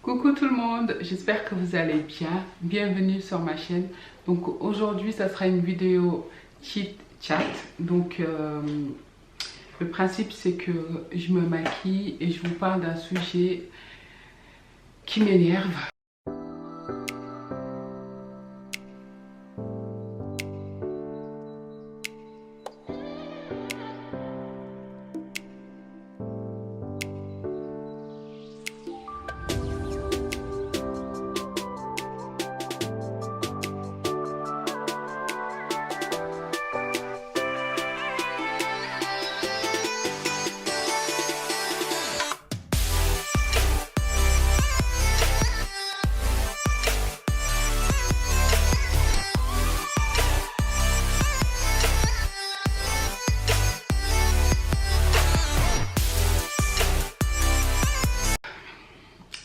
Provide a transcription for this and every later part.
Coucou tout le monde, j'espère que vous allez bien. Bienvenue sur ma chaîne. Donc aujourd'hui, ça sera une vidéo chit chat. Donc le principe c'est que je me maquille et je vous parle d'un sujet qui m'énerve.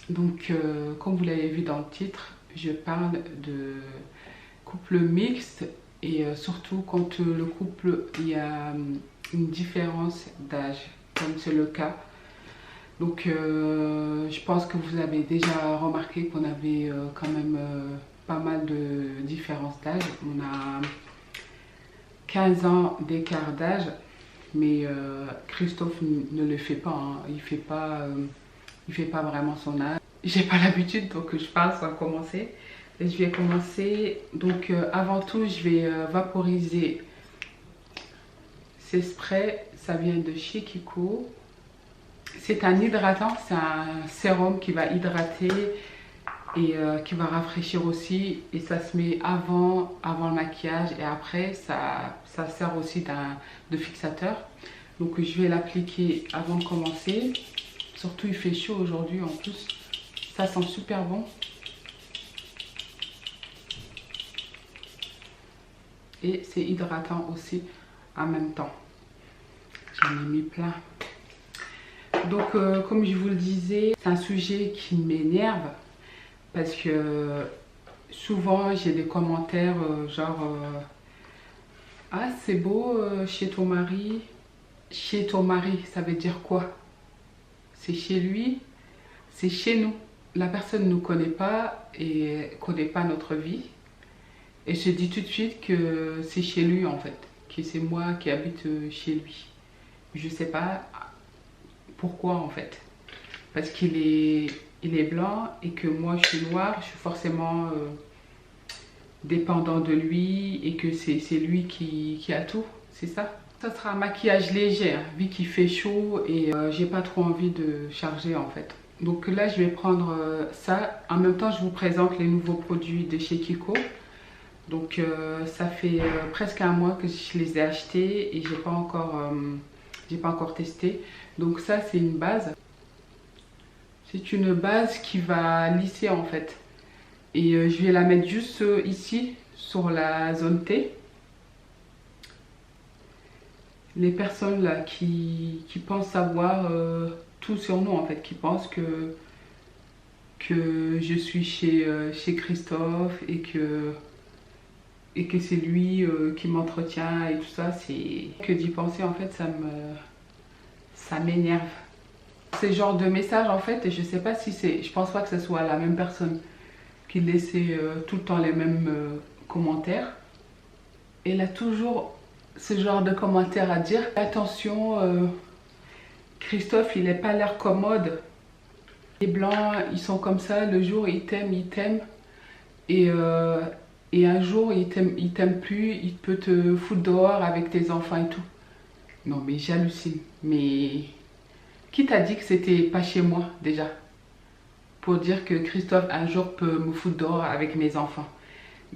Donc, comme vous l'avez vu dans le titre, je parle de couple mixte et surtout quand le couple, il y a une différence d'âge, comme c'est le cas. Donc, je pense que vous avez déjà remarqué qu'on avait quand même pas mal de différences d'âge. On a 15 ans d'écart d'âge, mais Christophe ne le fait pas, hein. Il fait pas vraiment son âge. J'ai pas l'habitude, donc je parle sans commencer. Et je vais commencer. Donc avant tout, je vais vaporiser ces sprays. Ça vient de chez Kiko. C'est un hydratant, c'est un sérum qui va hydrater et qui va rafraîchir aussi. Et ça se met avant le maquillage et après ça sert aussi de fixateur. Donc je vais l'appliquer avant de commencer. Surtout il fait chaud aujourd'hui en plus. Ça sent super bon. Et c'est hydratant aussi en même temps. J'en ai mis plein. Donc comme je vous le disais, c'est un sujet qui m'énerve. Parce que souvent j'ai des commentaires genre ah c'est beau chez ton mari. Chez ton mari, ça veut dire quoi? C'est chez lui, c'est chez nous. La personne ne nous connaît pas et ne connaît pas notre vie. Et je dis tout de suite que c'est chez lui en fait, que c'est moi qui habite chez lui. Je ne sais pas pourquoi en fait. Parce qu'il est blanc et que moi je suis noire, je suis forcément dépendant de lui et que c'est lui qui a tout, c'est ça. Ça sera un maquillage léger, hein, vu qu'il fait chaud et j'ai pas trop envie de charger en fait. Donc là je vais prendre ça. En même temps je vous présente les nouveaux produits de chez Kiko. Donc ça fait presque un mois que je les ai achetés et j'ai pas encore testé. Donc ça c'est une base. C'est une base qui va lisser en fait. Et je vais la mettre juste ici sur la zone T. Les personnes là qui pensent savoir tout sur nous en fait, qui pensent que je suis chez Christophe et que c'est lui qui m'entretient et tout ça, c'est que d'y penser en fait ça m'énerve. Ces genres de messages en fait, je sais pas si je pense pas que ce soit la même personne qui laissait tout le temps les mêmes commentaires. Elle a toujours ce genre de commentaires à dire. Attention, Christophe il n'a pas l'air commode. Les blancs ils sont comme ça, le jour ils t'aiment et un jour il t'aime plus, il peut te foutre dehors avec tes enfants et tout. Non mais j'hallucine. Mais qui t'a dit que c'était pas chez moi déjà? Pour dire que Christophe un jour peut me foutre dehors avec mes enfants.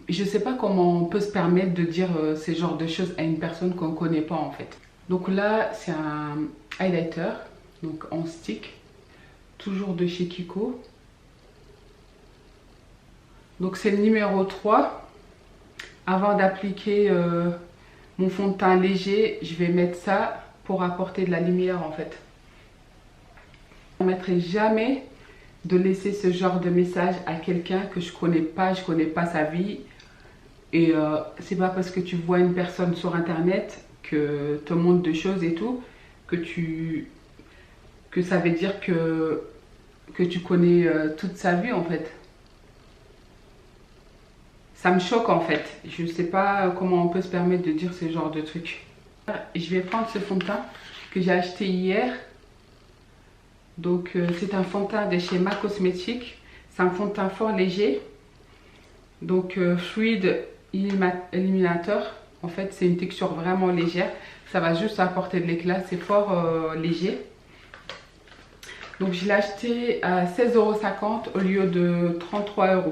Je sais pas comment on peut se permettre de dire ces genres de choses à une personne qu'on connaît pas en fait. Donc là c'est un highlighter, donc en stick, toujours de chez Kiko. Donc c'est le numéro 3. Avant d'appliquer mon fond de teint léger, je vais mettre ça pour apporter de la lumière en fait. Je ne permettrai jamais de laisser ce genre de message à quelqu'un que je connais pas sa vie. Et c'est pas parce que tu vois une personne sur internet que te montre des choses et tout que ça veut dire que que tu connais toute sa vie en fait. Ça me choque en fait. Je ne sais pas comment on peut se permettre de dire ce genre de truc. Je vais prendre ce fond de teint que j'ai acheté hier. Donc c'est un fond de teint de chez MAC Cosmetics. C'est un fond de teint fort léger. Donc fluide illuminateur. En fait c'est une texture vraiment légère. Ça va juste apporter de l'éclat. C'est fort léger. Donc je l'ai acheté à 16,50 € au lieu de 33 €.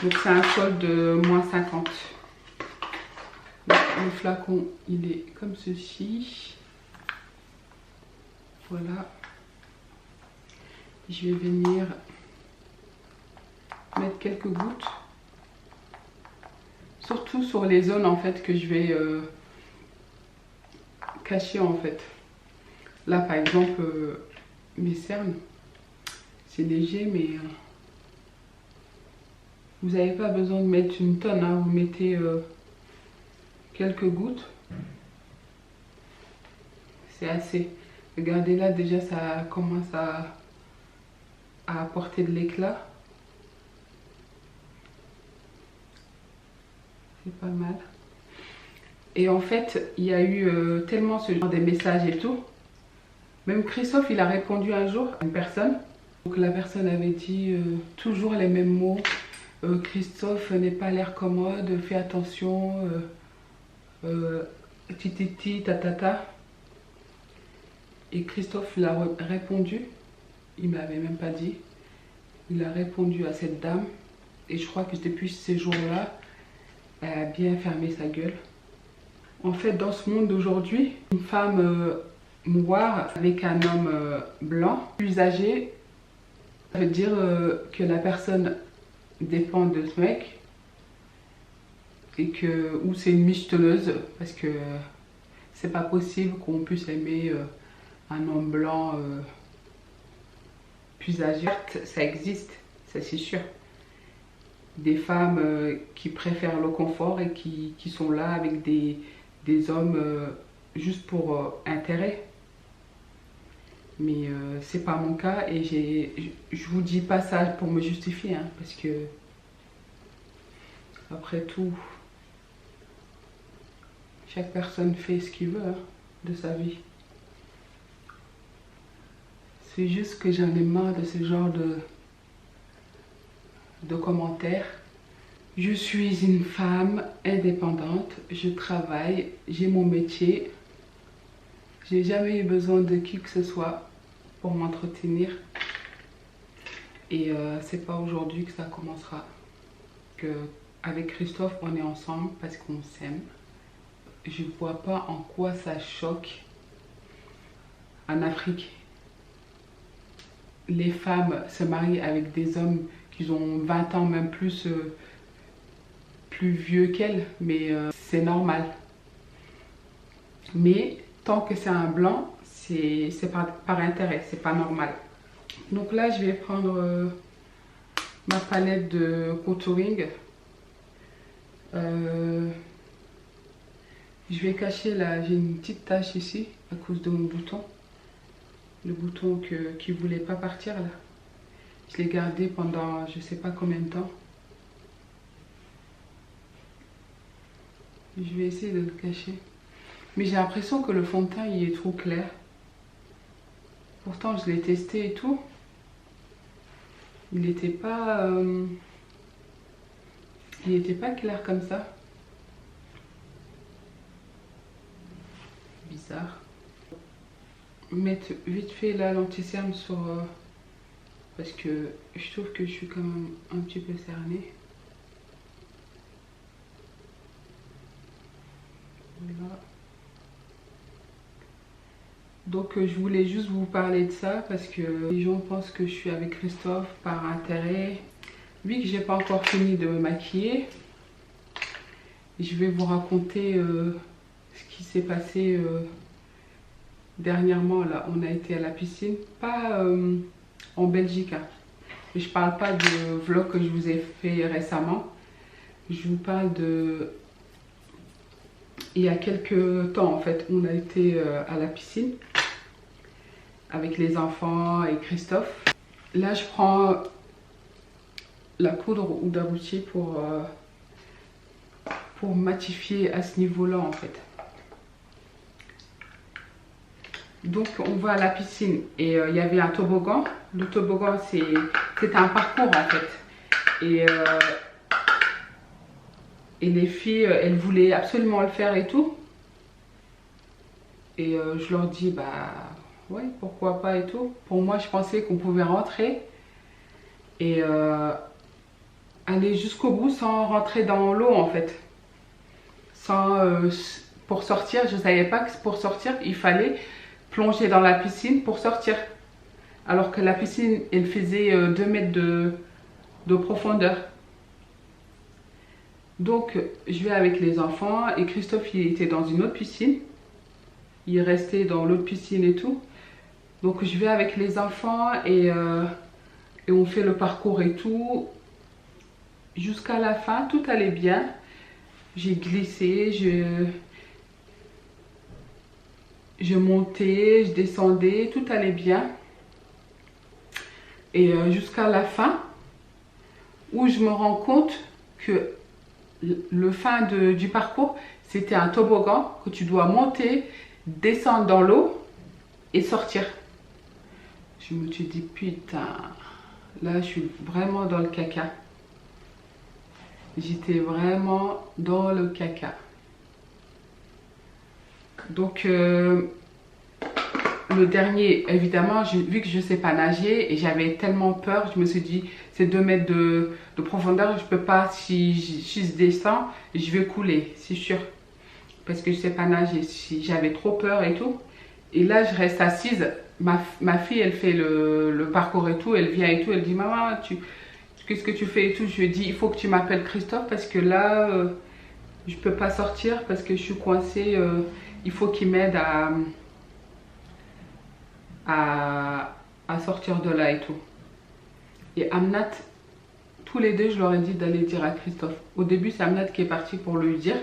Donc c'est un solde de -50. Donc, le flacon il est comme ceci. Voilà. Je vais venir mettre quelques gouttes. Surtout sur les zones en fait que je vais cacher en fait. Là par exemple mes cernes. C'est léger mais... vous n'avez pas besoin de mettre une tonne, hein. Vous mettez quelques gouttes. C'est assez. Regardez là, déjà ça commence à apporter de l'éclat. C'est pas mal. Et en fait, il y a eu tellement ce genre de messages et tout. Même Christophe, il a répondu un jour à une personne. Donc la personne avait dit toujours les mêmes mots. Christophe n'est pas l'air commode, fais attention, tititi, tatata. Et Christophe il a répondu, il m'avait même pas dit, il a répondu à cette dame. Et je crois que depuis ces jours-là, elle a bien fermé sa gueule. En fait, dans ce monde d'aujourd'hui, une femme noire avec un homme blanc, plus âgé, ça veut dire que la personne dépend de ce mec et que ou c'est une michetonneuse parce que c'est pas possible qu'on puisse aimer un homme blanc plus âgé. Ça existe, ça c'est sûr. Des femmes qui préfèrent le confort et qui sont là avec des hommes juste pour intérêt. Mais c'est pas mon cas et je vous dis pas ça pour me justifier hein, parce que après tout chaque personne fait ce qu'il veut hein, de sa vie. C'est juste que j'en ai marre de ce genre de commentaires. Je suis une femme indépendante, je travaille, j'ai mon métier. J'ai jamais eu besoin de qui que ce soit pour m'entretenir. Et c'est pas aujourd'hui que ça commencera. Avec Christophe, on est ensemble parce qu'on s'aime. Je vois pas en quoi ça choque. En Afrique, les femmes se marient avec des hommes qui ont 20 ans, même plus vieux qu'elles. Mais c'est normal. Mais tant que c'est un blanc, c'est par intérêt, c'est pas normal. Donc là, je vais prendre ma palette de contouring. Je vais cacher là, j'ai une petite tache ici à cause de mon bouton. Le bouton qui voulait pas partir là. Je l'ai gardé pendant je sais pas combien de temps. Je vais essayer de le cacher. Mais j'ai l'impression que le fond de teint il est trop clair. Pourtant je l'ai testé et tout. Il n'était pas clair comme ça. Bizarre. Mettre vite fait là l'anti-cerne sur parce que je trouve que je suis quand même un petit peu cernée. Voilà. Donc je voulais juste vous parler de ça parce que les gens pensent que je suis avec Christophe par intérêt. Vu que j'ai pas encore fini de me maquiller, je vais vous raconter ce qui s'est passé dernièrement. Là, on a été à la piscine, pas en Belgique. Hein. Et je parle pas de vlog que je vous ai fait récemment. Je vous parle de il y a quelques temps en fait. On a été à la piscine avec les enfants et Christophe. Là, je prends la poudre Huda Beauty pour matifier à ce niveau-là en fait. Donc on va à la piscine et il y avait un toboggan. Le toboggan c'était un parcours en fait. Et les filles, elles voulaient absolument le faire et tout. Et je leur dis bah ouais, pourquoi pas et tout. Pour moi, je pensais qu'on pouvait rentrer et aller jusqu'au bout sans rentrer dans l'eau en fait. Pour sortir, je ne savais pas que pour sortir, il fallait plonger dans la piscine pour sortir. Alors que la piscine, elle faisait 2 mètres de profondeur. Donc, je vais avec les enfants et Christophe, il était dans une autre piscine. Il est resté dans l'autre piscine et tout. Donc, je vais avec les enfants et on fait le parcours et tout. Jusqu'à la fin, tout allait bien. J'ai glissé, je montais, je descendais, tout allait bien. Et jusqu'à la fin, où je me rends compte que le fin du parcours, c'était un toboggan que tu dois monter, descendre dans l'eau et sortir. Je me suis dit, putain, là je suis vraiment dans le caca. J'étais vraiment dans le caca. Donc, le dernier, évidemment, vu que je ne sais pas nager et j'avais tellement peur, je me suis dit, c'est 2 mètres de profondeur, je ne peux pas, si je descends, je vais couler, c'est sûr. Parce que je ne sais pas nager, j'avais trop peur et tout. Et là, je reste assise. Ma fille, elle fait le parcours et tout, elle vient et tout, elle dit, maman, qu'est-ce que tu fais et tout. Je lui ai dit, il faut que tu m'appelles Christophe parce que là, je ne peux pas sortir parce que je suis coincée. Il faut qu'il m'aide à sortir de là et tout. Et Amnat, tous les deux, je leur ai dit d'aller dire à Christophe. Au début, c'est Amnat qui est parti pour lui dire.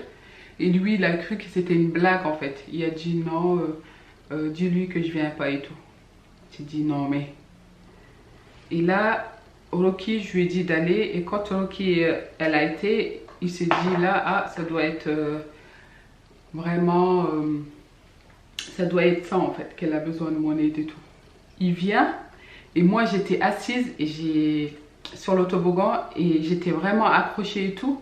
Et lui, il a cru que c'était une blague en fait. Il a dit non, dis-lui que je viens pas et tout. J'ai dit non mais. Et là, Rocky, je lui ai dit d'aller. Et quand Rocky, elle a été, il s'est dit là, ah, ça doit être vraiment... ça doit être ça en fait, qu'elle a besoin de mon aide et tout. Il vient et moi j'étais assise et sur le toboggan et j'étais vraiment accrochée et tout.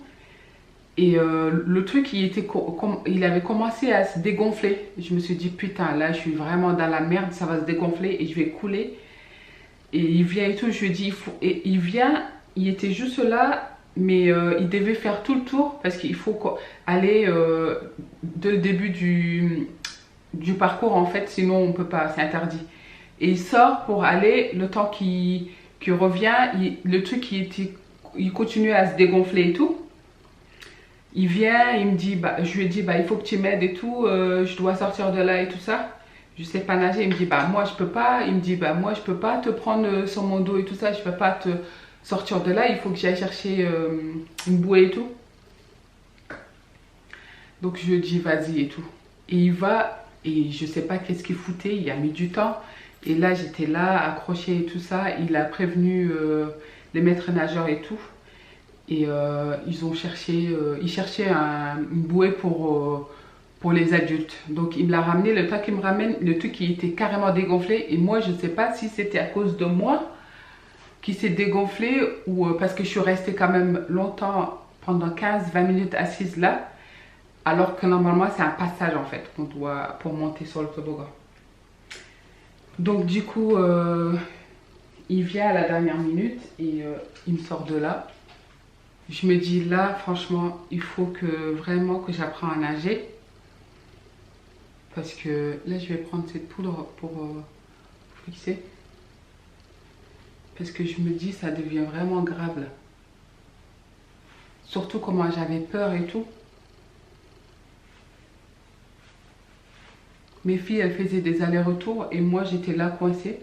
Et le truc, il avait commencé à se dégonfler. Je me suis dit, putain, là, je suis vraiment dans la merde, ça va se dégonfler et je vais couler. Et il vient et tout, je lui ai dit, et il vient, il était juste là, mais il devait faire tout le tour parce qu'il faut aller dès le début du parcours, en fait, sinon on peut pas, c'est interdit. Et il sort pour aller, le temps qu'il revient, le truc, il continue à se dégonfler et tout. Il vient, il me dit, bah, je lui ai dit, bah, il faut que tu m'aides et tout, je dois sortir de là et tout ça. Je sais pas nager. Il me dit, bah, moi, je peux pas. Il me dit, bah, moi, je peux pas te prendre sur mon dos et tout ça. Je peux pas te sortir de là. Il faut que j'aille chercher une bouée et tout. Donc, je lui dis, vas-y et tout. Et il va, et je sais pas qu'est-ce qu'il foutait. Il a mis du temps. Et là, j'étais là, accrochée et tout ça. Il a prévenu les maîtres nageurs et tout. Et ils cherchaient une bouée pour les adultes. Donc il me l'a ramené, le temps qu'il me ramène, le truc qui était carrément dégonflé. Et moi, je ne sais pas si c'était à cause de moi qui s'est dégonflé ou parce que je suis restée quand même longtemps, pendant 15-20 minutes assise là. Alors que normalement, c'est un passage en fait qu'on doit pour monter sur le toboggan. Donc du coup, il vient à la dernière minute et il me sort de là. Je me dis là, franchement, il faut que vraiment que j'apprenne à nager. Parce que là, je vais prendre cette poudre pour fixer. Parce que je me dis, ça devient vraiment grave là. Surtout comment j'avais peur et tout. Mes filles, elles faisaient des allers-retours et moi, j'étais là coincée.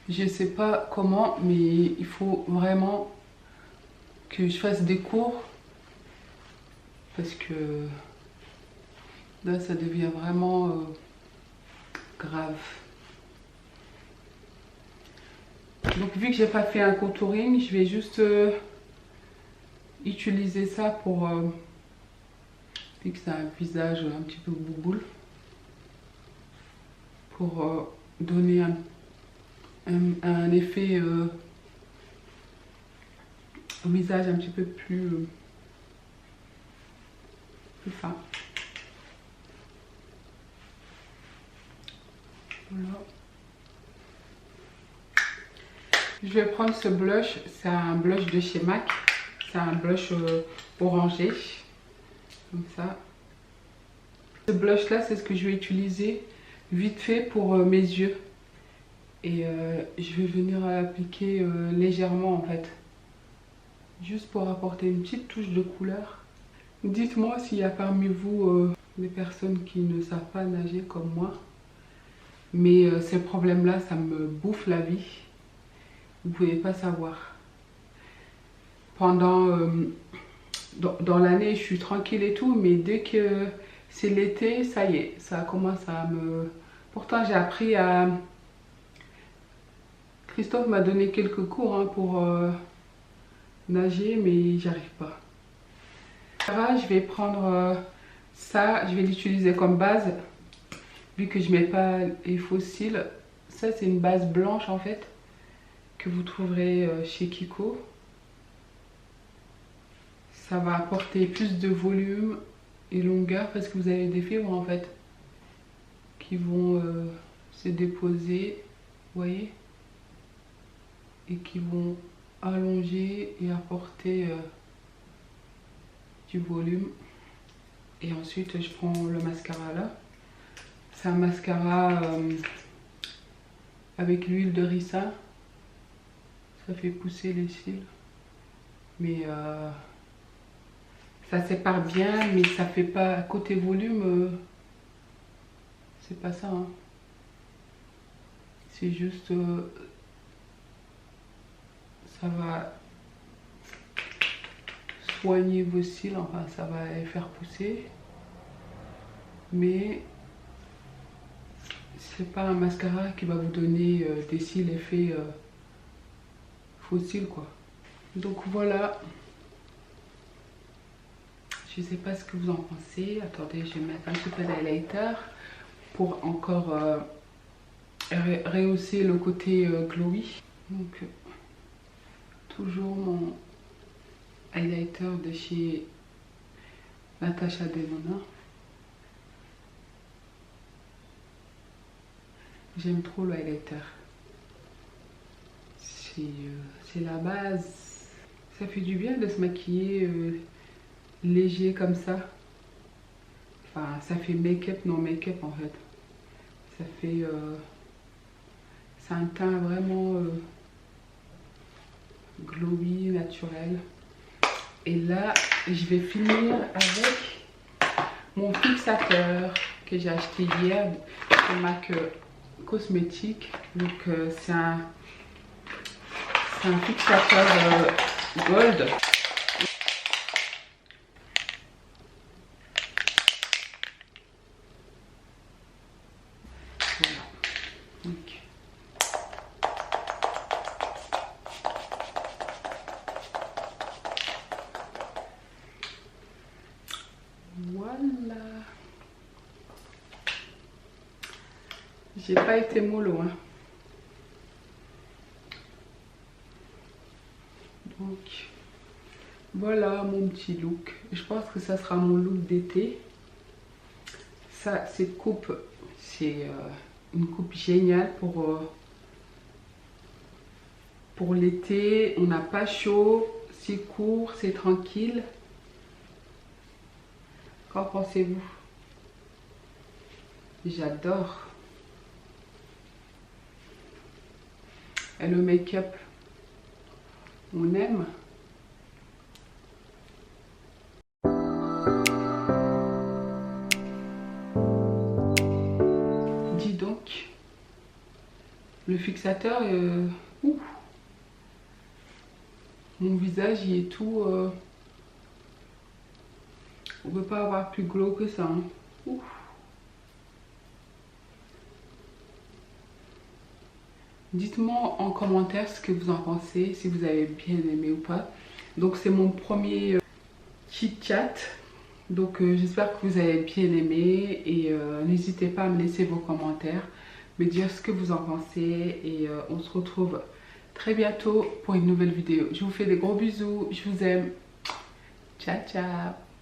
Je ne sais pas comment, mais il faut vraiment que je fasse des cours parce que là, ça devient vraiment grave. Donc vu que j'ai pas fait un contouring, je vais juste utiliser ça pour vu que c'est un visage un petit peu bouboule, pour donner un effet au visage un petit peu plus fin. Voilà. Je vais prendre ce blush, c'est un blush de chez MAC, c'est un blush orangé, comme ça. Ce blush là, c'est ce que je vais utiliser vite fait pour mes yeux. Et je vais venir appliquer légèrement en fait, juste pour apporter une petite touche de couleur. Dites-moi s'il y a parmi vous des personnes qui ne savent pas nager comme moi. Mais ces problèmes-là, ça me bouffe la vie. Vous ne pouvez pas savoir. Pendant... dans l'année, je suis tranquille et tout, mais dès que c'est l'été, ça y est, ça commence à me... Pourtant, j'ai appris à... Christophe m'a donné quelques cours hein, pour nager, mais j'arrive pas. Je vais prendre ça, je vais l'utiliser comme base, vu que je mets pas les fossiles. Ça, c'est une base blanche en fait, que vous trouverez chez Kiko. Ça va apporter plus de volume et longueur parce que vous avez des fibres en fait qui vont se déposer, vous voyez, et qui vont allonger et apporter du volume. Et ensuite je prends le mascara là, c'est un mascara avec l'huile de ricin, ça fait pousser les cils, mais ça sépare bien, mais ça fait pas côté volume, c'est pas ça hein. C'est juste ça va soigner vos cils, enfin ça va les faire pousser, mais c'est pas un mascara qui va vous donner des cils effet faux cils quoi. Donc voilà, je sais pas ce que vous en pensez. Attendez, je vais mettre un petit peu d'highlighter pour encore rehausser le côté glowy. Donc toujours mon highlighter de chez Natasha Denona. J'aime trop le highlighter. C'est la base. Ça fait du bien de se maquiller léger comme ça. Enfin, ça fait make-up, non make-up en fait. Ça fait... c'est un teint vraiment glowy, naturel. Et là, je vais finir avec mon fixateur que j'ai acheté hier chez MAC Cosmétique. Donc c'est un fixateur gold. Voilà. Donc, voilà. J'ai pas été mollo hein. Donc voilà mon petit look. Je pense que ça sera mon look d'été. Ça, cette coupe, c'est une coupe géniale pour l'été. On n'a pas chaud, c'est court, c'est tranquille. Qu'en pensez-vous? J'adore. Et le make-up, on aime. Dis donc, le fixateur, ouf, mon visage il est tout... on ne peut pas avoir plus glow que ça. Hein. Ouf. Dites-moi en commentaire ce que vous en pensez, si vous avez bien aimé ou pas. Donc c'est mon premier chit chat. Donc j'espère que vous avez bien aimé et n'hésitez pas à me laisser vos commentaires, me dire ce que vous en pensez et on se retrouve très bientôt pour une nouvelle vidéo. Je vous fais des gros bisous, je vous aime. Ciao ciao.